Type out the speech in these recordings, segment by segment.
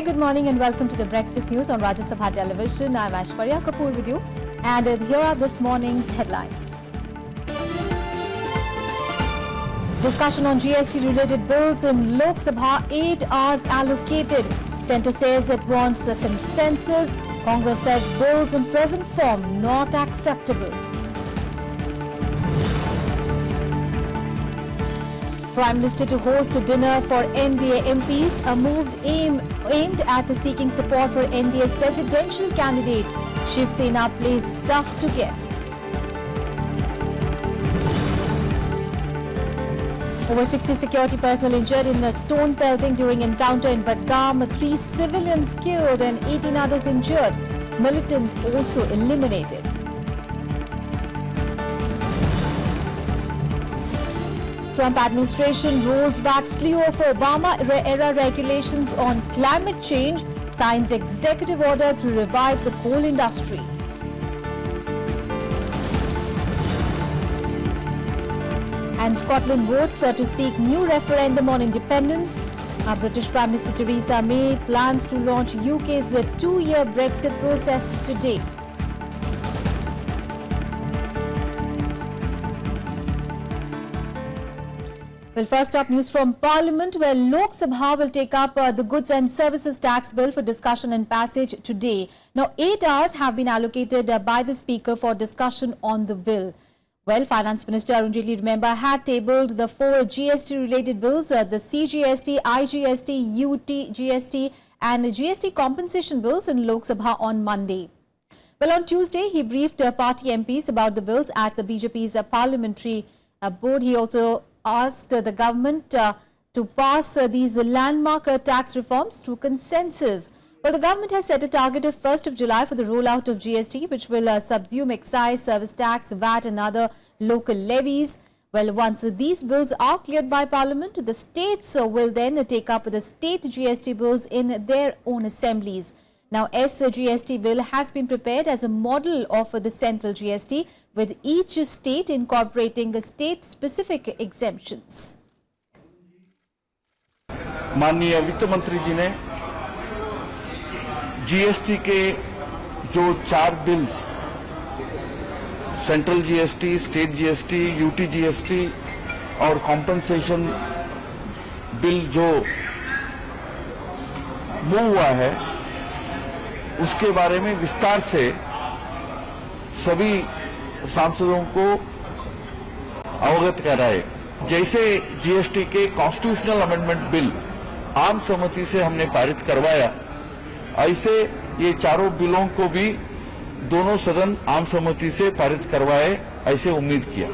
very good morning and welcome to the Breakfast News on Rajya Sabha Television. I'm Aishwarya Kapoor with you, and here are this morning's headlines. Discussion on GST-related bills in Lok Sabha, 8 hours allocated. Centre says it wants a consensus. Congress says bills in present form not acceptable. Prime Minister to host a dinner for NDA MPs, a move aimed at seeking support for NDA's presidential candidate. Shiv Sena plays tough to get. Over 60 security personnel injured in a stone pelting during encounter in Badgam. 3 civilians killed and 18 others injured. Militant also eliminated. Trump administration rolls back slew of Obama-era regulations on climate change, signs executive order to revive the coal industry. And Scotland votes to seek new referendum on independence. British Prime Minister Theresa May plans to launch UK's 2-year Brexit process today. Well, first up, news from Parliament, where Lok Sabha will take up the Goods and Services Tax Bill for discussion and passage today. Now, 8 hours have been allocated by the Speaker for discussion on the bill. Well, Finance Minister Arun Jaitley, remember, had tabled the 4 GST-related bills, the CGST, IGST, UT, GST and GST compensation bills in Lok Sabha on Monday. Well, on Tuesday, he briefed party MPs about the bills at the BJP's parliamentary board. He also asked the government to pass these landmark tax reforms through consensus. Well, the government has set a target of 1st of July for the rollout of GST, which will subsume excise, service tax, VAT and other local levies. Well, once these bills are cleared by Parliament, the states will then take up the state GST bills in their own assemblies. Now, GST bill has been prepared as a model of the central GST, with each state incorporating state-specific exemptions. माननीय वित्त मंत्री जी ने GST के जो 4 bills, central GST, state GST, UT GST और compensation bill जो move हुआ है, उसके बारे में विस्तार से सभी सांसदों को अवगत कराए। जैसे जीएसटी के कॉन्स्टिट्यूशनल अमेंडमेंट बिल आम सहमति से हमने पारित करवाया, ऐसे ये चारों बिलों को भी दोनों सदन आम सहमति से पारित करवाए, ऐसे उम्मीद किया।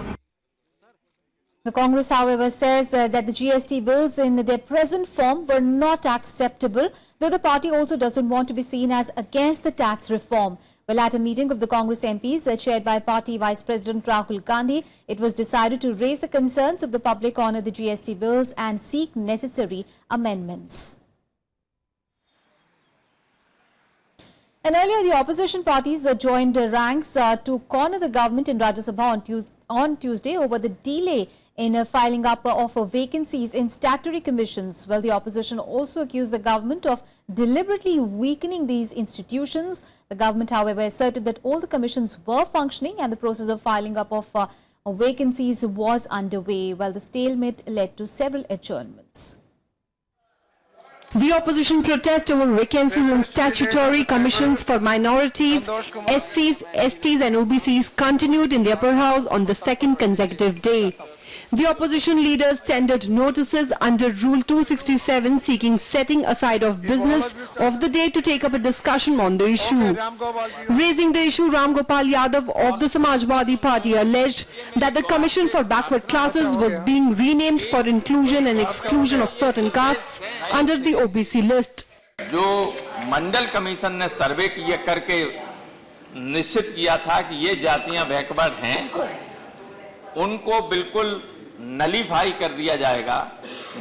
The Congress, however, says that the GST bills in their present form were not acceptable, though the party also doesn't want to be seen as against the tax reform. Well, at a meeting of the Congress MPs chaired by Party Vice President Rahul Gandhi, it was decided to raise the concerns of the public on the GST bills and seek necessary amendments. And earlier, the opposition parties joined ranks to corner the government in Rajya Sabha on Tuesday over the delay in filing up of vacancies in statutory commissions. Well, the opposition also accused the government of deliberately weakening these institutions. The government, however, asserted that all the commissions were functioning and the process of filing up of vacancies was underway. Well, the stalemate led to several adjournments. The opposition protest over vacancies in statutory commissions for minorities, SCs, STs and OBCs continued in the upper house on the second consecutive day. The opposition leaders tendered notices under Rule 267 seeking setting aside of business of the day to take up a discussion on the issue. Raising the issue, Ram Gopal Yadav of the Samajwadi Party alleged that the Commission for Backward Classes was being renamed for inclusion and exclusion of certain castes under the OBC list. जो मंडल commission ने सर्वे किया करके निश्चित किया था कि ये जातियां बैकवर्ड हैं, उनको बिल्कुल नलीफाई कर दिया जाएगा।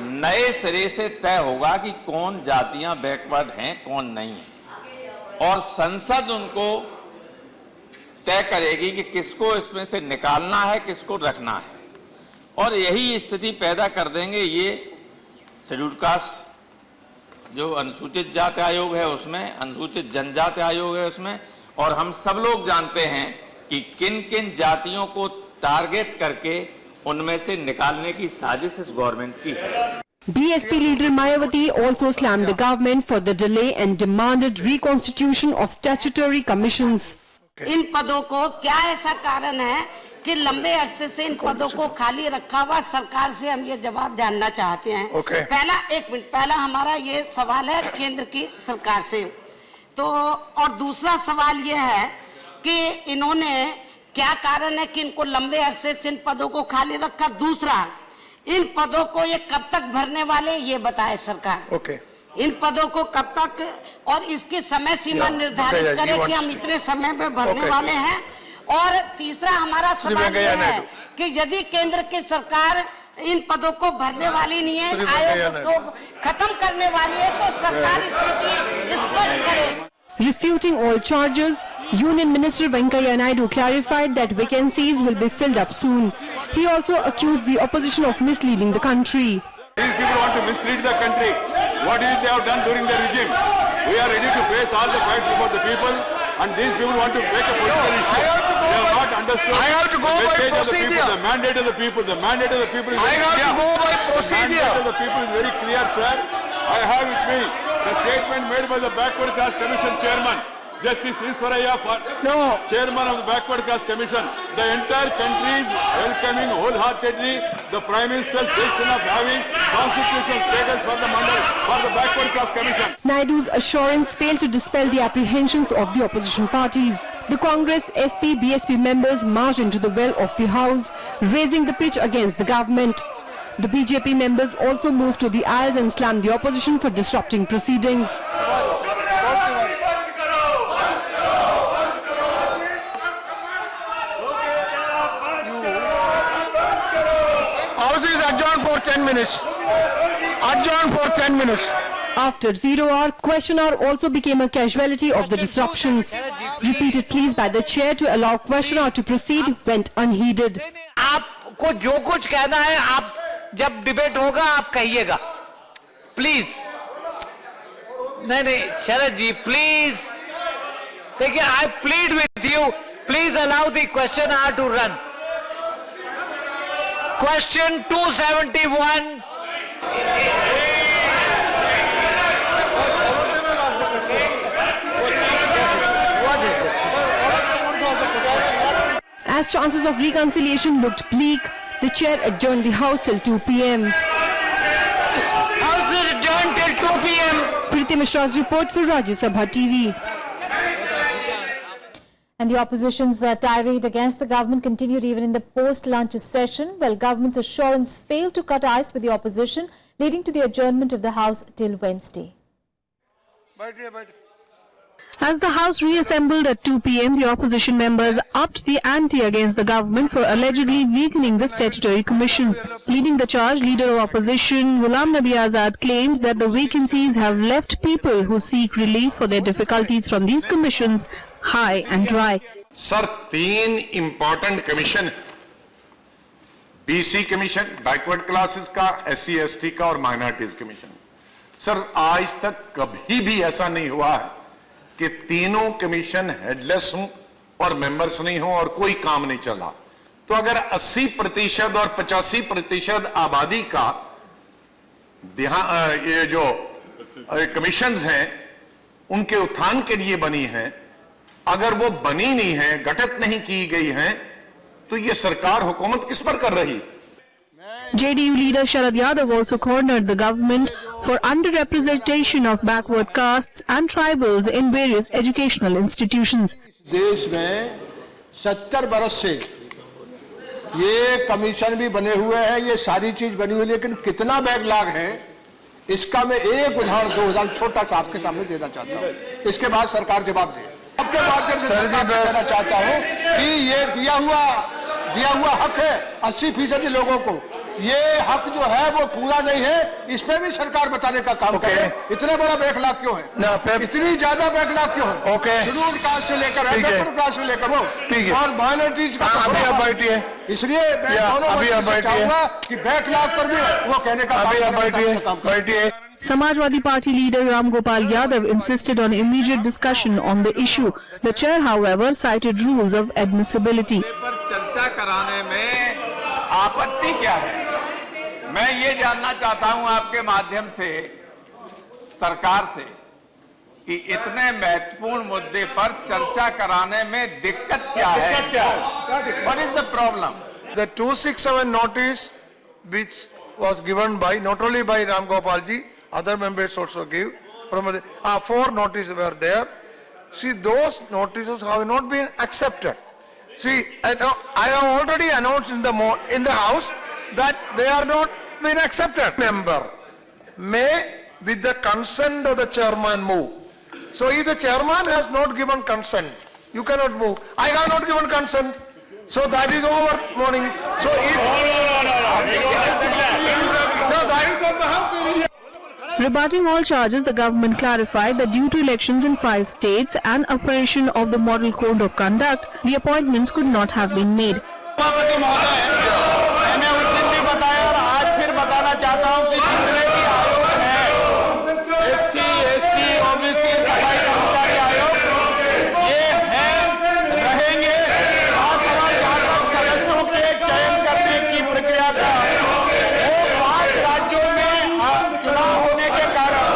नए सिरे से तय होगा कि कौन जातियां बैकवर्ड हैं, कौन नहीं है, और संसद उनको तय करेगी कि किसको इसमें से निकालना है, किसको रखना है, और यही स्थिति पैदा कर देंगे ये शेड्यूल्ड कास्ट जो अनुसूचित जाति आयोग है उसमें, अनुसूचित जनजाति आयोग है उसमें, और हम सब लोग जानते हैं कि किन किन जातियों को टारगेट करके उनमें से निकालने की साजिश इस गवर्नमेंट की है। BSP leader Mayawati also slammed the government for the delay and demanded reconstitution of statutory commissions. इन पदों को क्या ऐसा कारण है कि लंबे अरसे से इन पदों को खाली रखा हुआ, सरकार से हम ये जवाब जानना चाहते हैं। पहला हमारा ये सवाल है केंद्र की सरकार से, तो और दूसरा सवाल ये है कि इन्होंने क्या कारण है कि इनको लंबे अरसे से इन पदों को खाली रखा। दूसरा, इन पदों को ये कब तक भरने वाले ये बताए सरकार। इन पदों को कब तक और इसकी समय सीमा निर्धारित करे कि हम इतने समय में भरने वाले हैं। और तीसरा हमारा सवाल यह है कि यदि केंद्र की सरकार इन पदों को भरने वाली नहीं है, आयोग को खत्म करने वाली है, तो सरकार स्थिति स्पष्ट करे। Refuting all charges, Union Minister Venkaiah Naidu clarified that vacancies will be filled up soon. He also accused the opposition of misleading the country. These people want to mislead the country. What is they have done during the regime? We are ready to face all the fights before the people, and these people want to make a political issue. They have not understood the message of the people, the mandate of the people. The mandate of the people is very clear. The mandate of the people is very clear, sir. I have with me the statement made by the Backward Class Commission chairman, Justice Iswaraya, chairman of the Backward Class Commission. The entire country is welcoming wholeheartedly the Prime Minister's decision of having constitutional status for the Mandal, for the Backward Class Commission. Naidu's assurance failed to dispel the apprehensions of the opposition parties. The Congress, SP, BSP members marched into the well of the House, raising the pitch against the government. The BJP members also moved to the aisles and slammed the opposition for disrupting proceedings. House is adjourned for 10 minutes. Adjourned for 10 minutes. After 0 hour, question hour also became a casualty of the disruptions. Repeated pleas by the chair to allow question hour to proceed went unheeded. आपको जो कुछ कहना है आप जब debate होगा आप कहिएगा, प्लीज। नहीं शरद जी प्लीज, देखिए I plead with you, please allow the question hour to run. Question 271 As chances of reconciliation looked bleak, the chair adjourned the House till 2 p.m. House is adjourned till 2 p.m. Preeti Mishra's report for Rajya Sabha TV. And the opposition's tirade against the government continued even in the post-lunch session, while government's assurance failed to cut ice with the opposition, leading to the adjournment of the House till Wednesday. As the House reassembled at 2 p.m., the opposition members upped the ante against the government for allegedly weakening the statutory commissions. Leading the charge, leader of opposition Ghulam Nabi Azad claimed that the vacancies have left people who seek relief for their difficulties from these commissions high and dry. Sir, 3 important commission, BC commission, backward classes का, SC ST का और minorities commission. Sir, आज तक कभी भी ऐसा नहीं हुआ है कि तीनों कमीशन हेडलेस हों और मेंबर्स नहीं हों और कोई काम नहीं चला। तो अगर 80% और 85% आबादी का ये जो कमीशंस हैं उनके उत्थान के लिए बनी हैं, अगर वो बनी नहीं है, गठित नहीं की गई हैं, तो ये सरकार हुकूमत किस पर कर रही? JDU leader Sharad Yadav also cornered the government for underrepresentation of backward castes and tribals in various educational institutions. देश में 70 बरस से ये कमीशन भी बने हुए हैं, ये सारी चीज बनी हुई, लेकिन कितना बैकलॉग है इसका मैं एक उदाहरण छोटा सा आपके सामने देना चाहता हूँ। इसके बाद सरकार जवाब दे। आपके माध्यम से कहना चाहता हूँ कि ये दिया हुआ हक है 80% लोगों को, ये हक जो है वो पूरा नहीं है, इस पे भी सरकार बताने का काम करे। इतना बड़ा बैकलॉग क्यों है, इतनी ज्यादा बैकलॉग क्यों है? शेड्यूल्ड कास्ट से लेकर बैकवर्ड कास्ट से लेकर वो और माइनॉरिटीज का अभी है, इसलिए मैं दोनों चाहूंगा कि बैकलॉग पर भी वो कहने का काम Samajwadi Party leader Ram Gopal Yadav insisted on immediate discussion on the issue. The chair, however, cited rules of admissibility. पर चर्चा कराने में आपत्ति क्या है? मैं ये जानना चाहता हूं आपके माध्यम से सरकार से कि इतने महत्वपूर्ण मुद्दे पर चर्चा कराने में दिक्कत क्या है? What is the problem? The 267 notice which was given by not only by Ram Gopal ji, other members also give. From the, 4 notices were there. See, those notices have not been accepted. See, I have already announced in the House that they are not been accepted. Member may, with the consent of the chairman, move. So, if the chairman has not given consent, you cannot move. I have not given consent. So that is over morning. So if no, that is from the House. Rebutting all charges, the government clarified that due to elections in 5 states and operation of the Model Code of Conduct, the appointments could not have been made. सभापति महोदय, मैंने उस दिन भी बताया और आज फिर बताना चाहता हूं कि जितने भी आयोग हैं, एससी, एसटी, ओबीसी, सफाई कर्मचारी आयोग, ये हैं, रहेंगे। आज सवाल जहां तक सदस्यों के चयन करने की प्रक्रिया का, वो 5 राज्यों में चुनाव होने के कारण,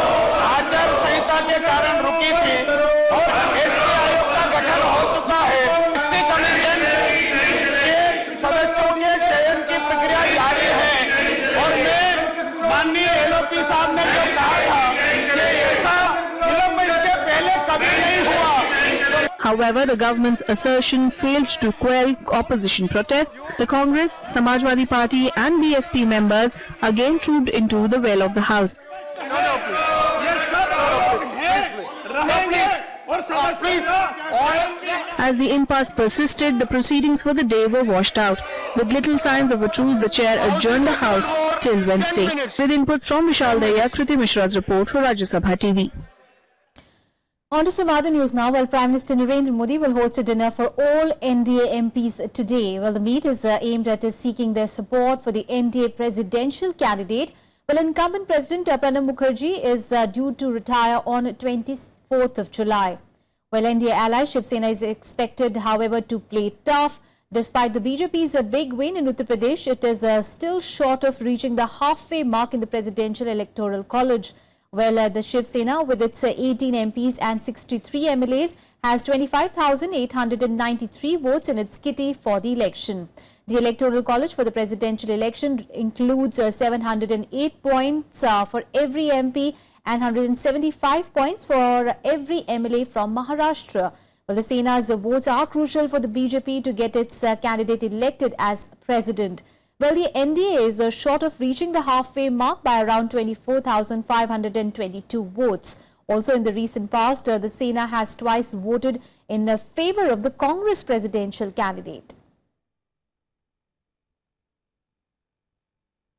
आचार संहिता के कारण रुकी थी और एसटी आयोग का गठन हो चुका है। इसी कमीशन सदस्यों के चयन की प्रक्रिया जारी है और मैं माननीय एलओपी साहब ने जो कहा था कि ऐसा विलंब इसके पहले कभी नहीं हुआ। However, the government's assertion failed to quell opposition protests. The Congress, Samajwadi Party and BSP members again trooped into the well of the House. As the impasse persisted, the proceedings for the day were washed out. With little signs of a truce, the chair adjourned the House till Wednesday. With inputs from Vishal Daya, Kriti Mishra's report for Rajya Sabha TV. On to some other news now. Well, Prime Minister Narendra Modi will host a dinner for all NDA MPs today. Well, the meet is aimed at seeking their support for the NDA presidential candidate. Well, incumbent President Pranab Mukherjee is due to retire on 24th of July. Well, NDA ally Shiv Sena is expected, however, to play tough. Despite the BJP's big win in Uttar Pradesh, it is still short of reaching the halfway mark in the Presidential Electoral College. Well, the Shiv Sena, with its 18 MPs and 63 MLAs, has 25,893 votes in its kitty for the election. The Electoral College for the presidential election includes 708 points for every MP and 175 points for every MLA from Maharashtra. Well, the Sena's votes are crucial for the BJP to get its candidate elected as president. Well, the NDA is short of reaching the halfway mark by around 24,522 votes. Also, in the recent past, the Sena has twice voted in favor of the Congress presidential candidate.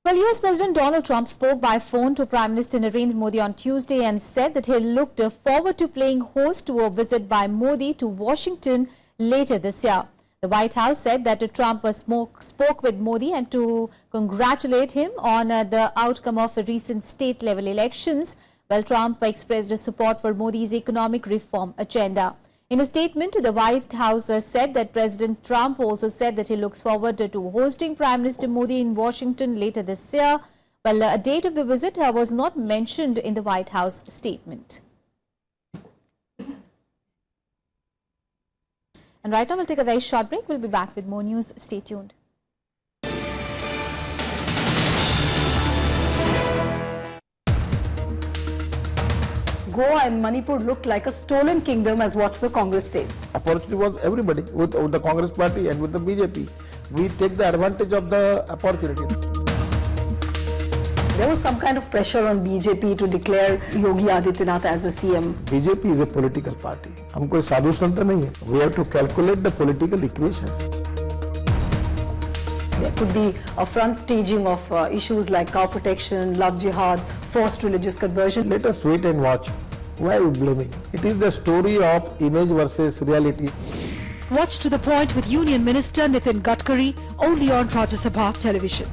Well, US President Donald Trump spoke by phone to Prime Minister Narendra Modi on Tuesday and said that he looked forward to playing host to a visit by Modi to Washington later this year. The White House said that Trump spoke with Modi and to congratulate him on the outcome of recent state-level elections. Well, Trump expressed support for Modi's economic reform agenda. In a statement, the White House said that President Trump also said that he looks forward to hosting Prime Minister Modi in Washington later this year. Well, a date of the visit was not mentioned in the White House statement. And right now, we'll take a very short break. We'll be back with more news. Stay tuned. Goa and Manipur looked like a stolen kingdom, as what the Congress says. Opportunity was everybody, with the Congress party and with the BJP. We take the advantage of the opportunity. There was some kind of pressure on BJP to declare Yogi Adityanath as the CM. BJP is a political party. हम कोई साधु संत नहीं है. We have to calculate the political equations. There could be a front staging of issues like cow protection, love jihad, forced religious conversion. Let us wait and watch. Why are we blaming? It is the story of image versus reality. Watch to the point with Union Minister Nitin Gadkari only on Rajya Sabha television.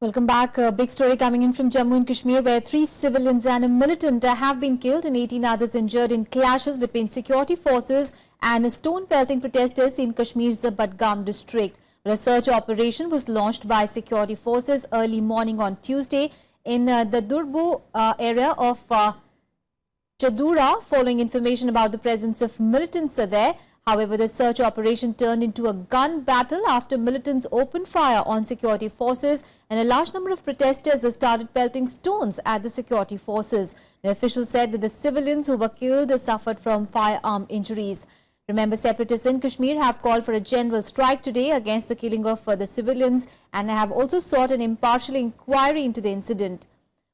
Welcome back. A big story coming in from Jammu and Kashmir, where 3 civilians and a militant have been killed and 18 others injured in clashes between security forces and stone-pelting protesters in Kashmir's Budgam district. A search operation was launched by security forces early morning on Tuesday in the Durbu area of Chadura, following information about the presence of militants there. However, the search operation turned into a gun battle after militants opened fire on security forces and a large number of protesters started pelting stones at the security forces. The officials said that the civilians who were killed suffered from firearm injuries. Remember, separatists in Kashmir have called for a general strike today against the killing of the civilians and have also sought an impartial inquiry into the incident.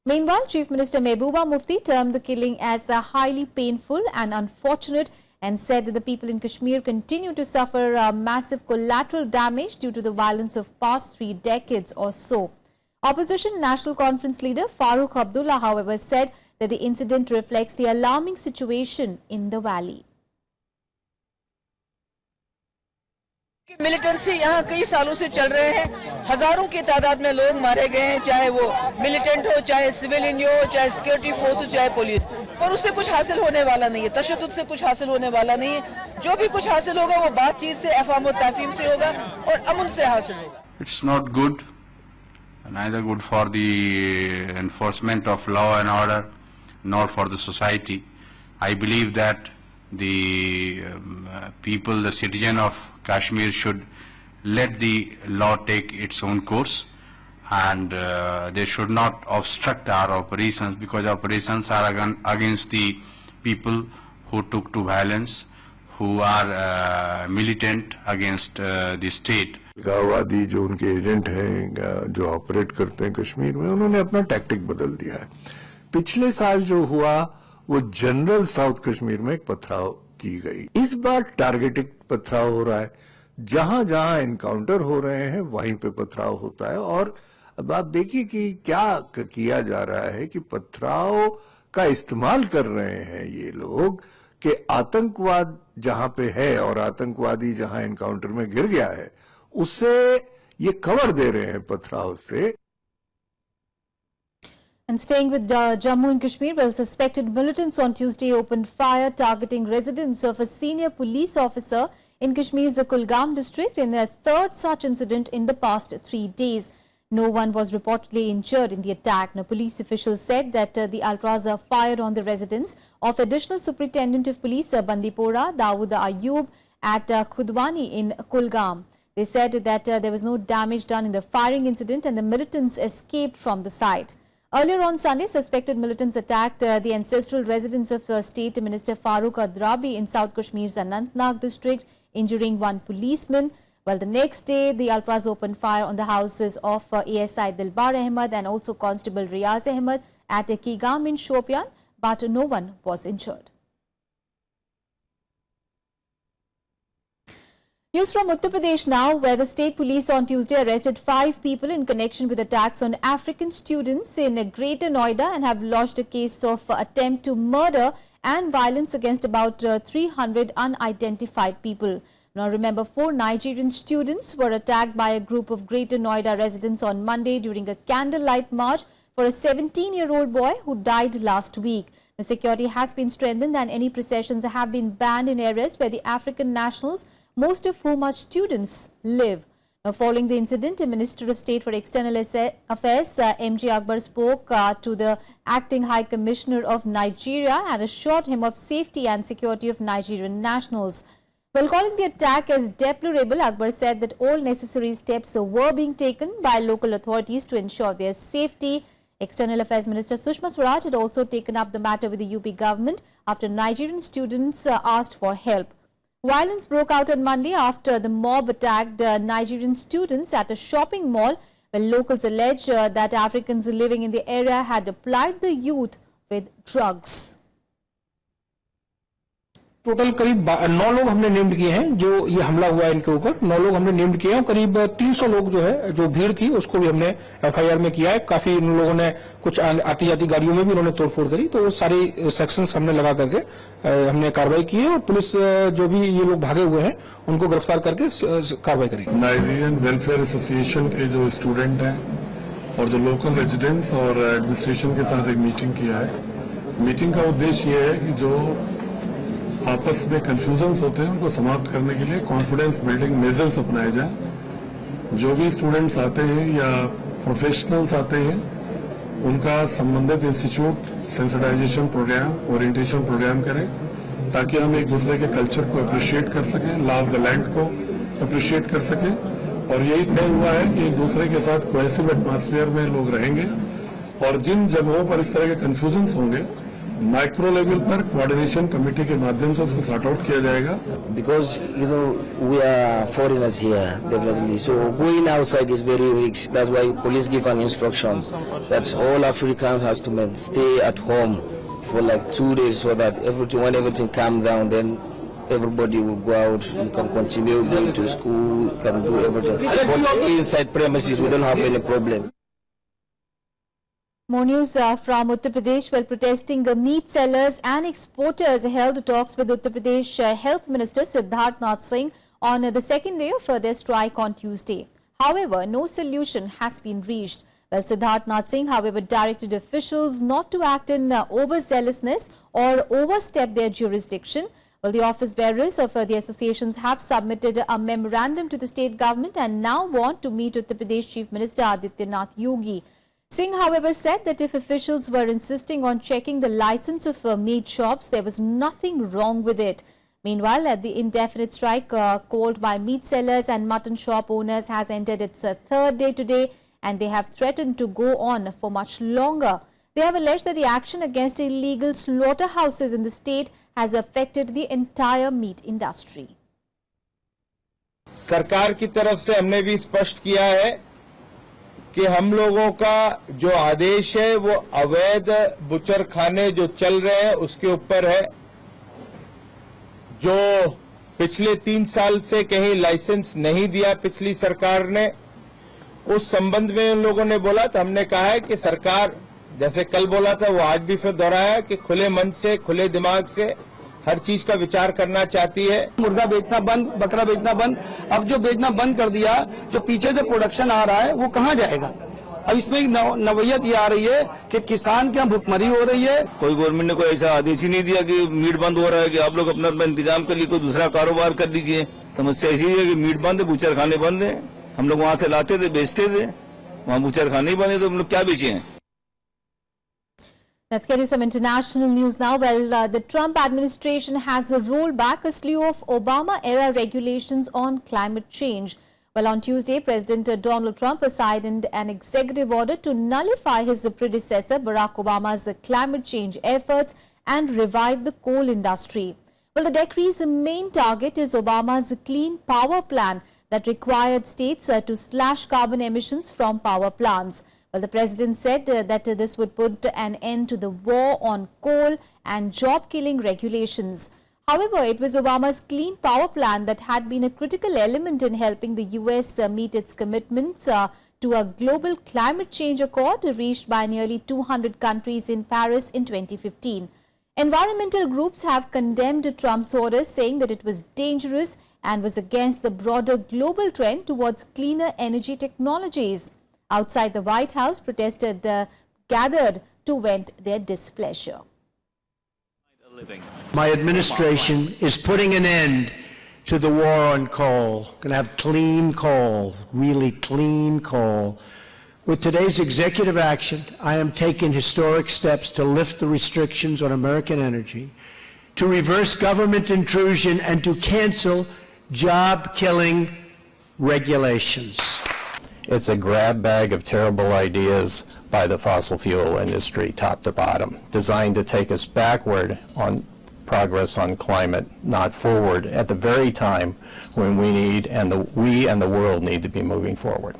Meanwhile, Chief Minister Mehbooba Mufti termed the killing as highly painful and unfortunate and said that the people in Kashmir continue to suffer massive collateral damage due to the violence of past 3 decades or so. Opposition National Conference leader Farooq Abdullah, however, said that the incident reflects the alarming situation in the valley. Militancy यहाँ कई सालों से चल रहे हैं, हजारों की तादाद में लोग मारे गए हैं, चाहे वो मिलिटेंट हो, चाहे सिविलियन हो, चाहे सिक्योरिटी फोर्स हो, चाहे पुलिस, पर उससे कुछ हासिल होने वाला नहीं है, तशद्दुद से कुछ हासिल होने वाला नहीं है। जो भी कुछ हासिल होगा वो बातचीत से, अफ़ाम और तफ़हीम से होगा और अमन से हासिल होगा। It's not good, neither good for the enforcement of law and order, nor for the society. I believe that the people, the citizen of Kashmir should let the law take its own course, and they should not obstruct our operations, because operations are against the people who took to violence, who are militant against the state. गांववादी जो उनके agent हैं जो operate करते हैं कश्मीर में, उन्होंने अपना tactic बदल दिया है। पिछले साल जो हुआ वो जनरल साउथ कश्मीर में एक पथराव की गई, इस बार टारगेटेड पथराव हो रहा है। जहां जहां एनकाउंटर हो रहे हैं वहीं पे पथराव होता है। और अब आप देखिए कि क्या किया जा रहा है कि पथराव का इस्तेमाल कर रहे हैं ये लोग कि आतंकवाद जहां पे है और आतंकवादी जहां एनकाउंटर में गिर गया है उससे ये कवर दे रहे हैं पथराव से। And staying with Jammu and Kashmir, well, suspected militants on Tuesday opened fire targeting residents of a senior police officer in Kashmir's Kulgam district in a third such incident in the past 3 days. No one was reportedly injured in the attack. Now, police officials said that the ultras fired on the residence of Additional Superintendent of Police Bandipora, Dawood Ayub, at Khudwani in Kulgam. They said that there was no damage done in the firing incident and the militants escaped from the site. Earlier on Sunday, suspected militants attacked the ancestral residence of State Minister Farooq Adrabi in South Kashmir's Anantnag district, injuring 1 policeman. Well, the next day, the ultras opened fire on the houses of ASI Dilbar Ahmed and also Constable Riaz Ahmed at Kigam in Shopian, but no one was injured. News from Uttar Pradesh now, where the state police on Tuesday arrested 5 people in connection with attacks on African students in Greater Noida and have lodged a case of attempt to murder and violence against about 300 unidentified people. Now remember, 4 Nigerian students were attacked by a group of Greater Noida residents on Monday during a candlelight march for a 17-year-old boy who died last week. The security has been strengthened and any processions have been banned in areas where the African nationals, most of whom are students, live. Now, following the incident, the Minister of State for External Affairs, M.J. Akbar, spoke to the Acting High Commissioner of Nigeria and assured him of safety and security of Nigerian nationals. While calling the attack as deplorable, Akbar said that all necessary steps were being taken by local authorities to ensure their safety. External Affairs Minister Sushma Swaraj had also taken up the matter with the UP government after Nigerian students asked for help. Violence broke out on Monday after the mob attacked Nigerian students at a shopping mall, where locals allege that Africans living in the area had applied the youth with drugs. Total करीब 9 लोग हमने named किए हैं जो ये हमला हुआ है इनके ऊपर। 9 लोग हमने नेम्ड किए हैं और करीब 300 लोग जो है जो भीड़ थी उसको भी हमने एफआईआर में किया है। काफी इन लोगों ने कुछ आती जाती गाड़ियों में भी उन्होंने तोड़फोड़ करी, तो वो सारी सेक्शंस हमने लगा करके हमने कार्रवाई की है और पुलिस जो भी ये लोग भागे हुए हैं उनको गिरफ्तार करके कार्रवाई करेगी। नाइजीरियन वेलफेयर एसोसिएशन के जो स्टूडेंट हैं और जो लोकल रेजिडेंट्स और एडमिनिस्ट्रेशन के साथ एक मीटिंग किया है। मीटिंग का उद्देश्य ये है कि जो आपस में कंफ्यूजन्स होते हैं उनको समाप्त करने के लिए कॉन्फिडेंस बिल्डिंग मेजर्स अपनाए जाए। जो भी स्टूडेंट्स आते हैं या प्रोफेशनल्स आते हैं उनका संबंधित institute sensitisation programme, orientation programme करें ताकि हम एक दूसरे के कल्चर को अप्रिशिएट कर सकें, लॉ ऑफ द लैंड को अप्रिशिएट कर सकें। और यही तय हुआ है कि एक दूसरे के साथ कोहेसिव एटमॉस्फेयर में लोग रहेंगे और जिन जगहों पर इस तरह के कंफ्यूजन्स होंगे माइक्रो लेवल पर कोऑर्डिनेशन कमेटी के माध्यम से उसको सॉर्ट आउट किया जाएगा। Because we are foreigners here, definitely. So going outside is very risky. That's why police give an instruction that all Africans has to stay at home for like 2 days so that when everything calms down, then everybody will go out. You can continue going to school, you can do everything. But inside premises, we don't have any problem. More news from Uttar Pradesh. While protesting, meat sellers and exporters held talks with Uttar Pradesh Health Minister Siddharth Nath Singh on the second day of their strike on Tuesday. However, no solution has been reached. Well, Siddharth Nath Singh, however, directed officials not to act in overzealousness or overstep their jurisdiction. Well, the office bearers of the associations have submitted a memorandum to the state government and now want to meet Uttar Pradesh Chief Minister Adityanath Yogi. Singh, however, said that if officials were insisting on checking the license of meat shops, there was nothing wrong with it. Meanwhile, the indefinite strike called by meat sellers and mutton shop owners has entered its third day today, and they have threatened to go on for much longer. They have alleged that the action against illegal slaughterhouses in the state has affected the entire meat industry. सरकार की तरफ से हमने भी स्पष्ट किया है कि हम लोगों का जो आदेश है वो अवैध बुचर खाने जो चल रहे हैं उसके ऊपर है। जो पिछले 3 साल से कहीं लाइसेंस नहीं दिया पिछली सरकार ने, उस संबंध में उन लोगों ने बोला तो हमने कहा है कि सरकार जैसे कल बोला था वो आज भी फिर दोहराया कि खुले मन से, खुले दिमाग से हर चीज का विचार करना चाहती है। मुर्गा बेचना बंद, बकरा बेचना बंद। अब जो बेचना बंद कर दिया, जो पीछे से प्रोडक्शन आ रहा है वो कहाँ जाएगा? अब इसमें एक नवैयत ये आ रही है कि किसान के यहाँ भुखमरी हो रही है। कोई गवर्नमेंट ने कोई ऐसा आदेश ही नहीं दिया कि मीट बंद हो रहा है कि आप लोग अपना इंतजाम कर लीजिए, कोई दूसरा कारोबार कर लीजिए। समस्या ऐसी है कि मीट बंद है, बूचर खाने बंद है। हम लोग वहाँ से लाते थे, बेचते थे, वहाँ बूचर खाने ही बंद है, तो हम लोग क्या बेचे हैं? Let's get you some international news now. Well, the Trump administration has rolled back a slew of Obama-era regulations on climate change. Well, on Tuesday, President Donald Trump signed an executive order to nullify his predecessor Barack Obama's climate change efforts and revive the coal industry. Well, the decree's main target is Obama's Clean Power Plan that required states to slash carbon emissions from power plants. Well, the president said that this would put an end to the war on coal and job-killing regulations. However, it was Obama's Clean Power Plan that had been a critical element in helping the U.S. meet its commitments to a global climate change accord reached by nearly 200 countries in Paris in 2015. Environmental groups have condemned Trump's orders, saying that it was dangerous and was against the broader global trend towards cleaner energy technologies. Outside the White House, protesters gathered to vent their displeasure. My administration is putting an end to the war on coal. Going to have clean coal, really clean coal. With today's executive action, I am taking historic steps to lift the restrictions on American energy, to reverse government intrusion, and to cancel job-killing regulations. It's a grab bag of terrible ideas by the fossil fuel industry, top to bottom, designed to take us backward on progress on climate, not forward at the very time when we need, and we and the world need to be moving forward.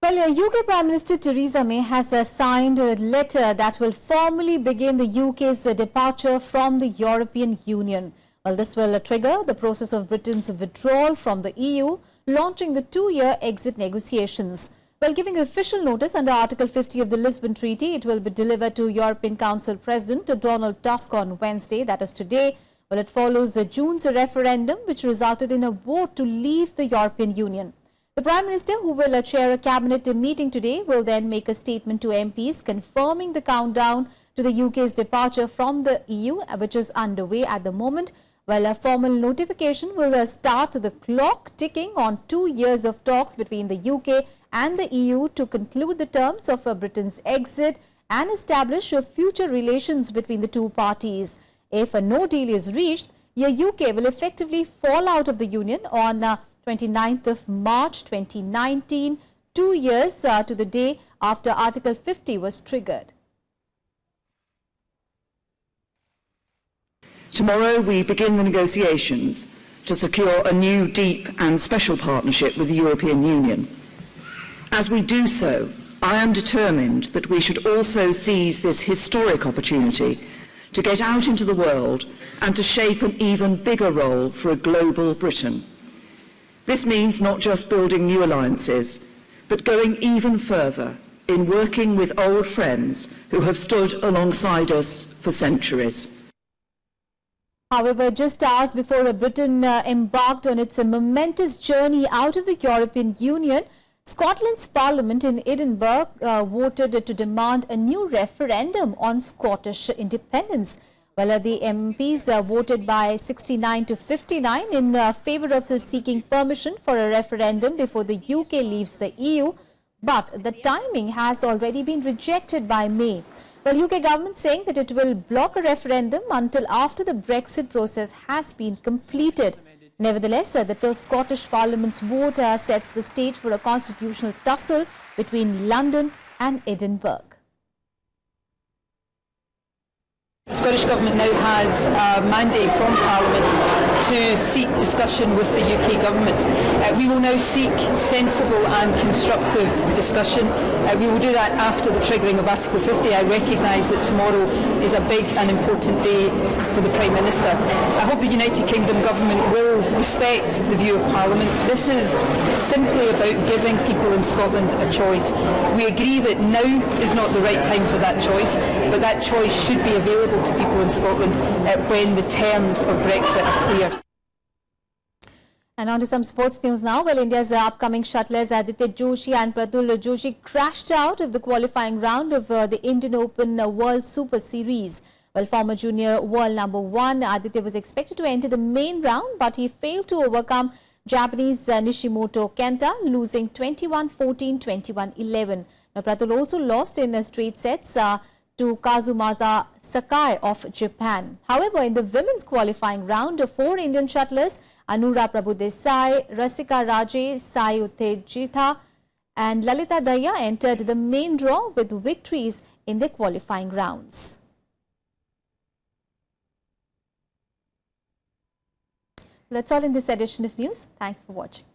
Well, UK Prime Minister Theresa May has signed a letter that will formally begin the UK's departure from the European Union. Well, this will trigger the process of Britain's withdrawal from the EU, launching the 2-year exit negotiations. While giving official notice under Article 50 of the Lisbon Treaty, it will be delivered to European Council President Donald Tusk on Wednesday, that is today. Well, it follows June's referendum, which resulted in a vote to leave the European Union. The Prime Minister, who will chair a cabinet meeting today, will then make a statement to MPs confirming the countdown to the UK's departure from the EU, which is underway at the moment. Well, a formal notification will start the clock ticking on 2 years of talks between the UK and the EU to conclude the terms of Britain's exit and establish future relations between the two parties. If no deal is reached, the UK will effectively fall out of the Union on 29th of March 2019, 2 years to the day after Article 50 was triggered. Tomorrow we begin the negotiations to secure a new deep and special partnership with the European Union. As we do so, I am determined that we should also seize this historic opportunity to get out into the world and to shape an even bigger role for a global Britain. This means not just building new alliances, but going even further in working with old friends who have stood alongside us for centuries. However, just hours before Britain embarked on its momentous journey out of the European Union, Scotland's Parliament in Edinburgh voted to demand a new referendum on Scottish independence. Well, the MPs voted by 69 to 59 in favour of seeking permission for a referendum before the UK leaves the EU. But the timing has already been rejected by May. Well, UK government saying that it will block a referendum until after the Brexit process has been completed. Nevertheless, the Scottish Parliament's vote sets the stage for a constitutional tussle between London and Edinburgh. The Scottish Government now has a mandate from Parliament to seek discussion with the UK Government. We will now seek sensible and constructive discussion. We will do that after the triggering of Article 50. I recognise that tomorrow is a big and important day for the Prime Minister. I hope the United Kingdom Government will respect the view of Parliament. This is simply about giving people in Scotland a choice. We agree that now is not the right time for that choice, but that choice should be available to people in Scotland when the terms of Brexit are clear. And on to some sports news now. Well, India's upcoming shuttlers Aditya Joshi and Pratul Joshi crashed out of the qualifying round of the Indian Open World Super Series. Well, former junior world #1 Aditya was expected to enter the main round, but he failed to overcome Japanese Nishimoto Kenta, losing 21-14, 21-11. Now, Pratul also lost in straight sets to Kazumasa Sakai of Japan. However, in the women's qualifying round, 4 Indian shuttlers, Anura Prabhudesai, Rasika Raje, Sai Uttejitha and Lalita Daya entered the main draw with victories in the qualifying rounds. That's all in this edition of news. Thanks for watching.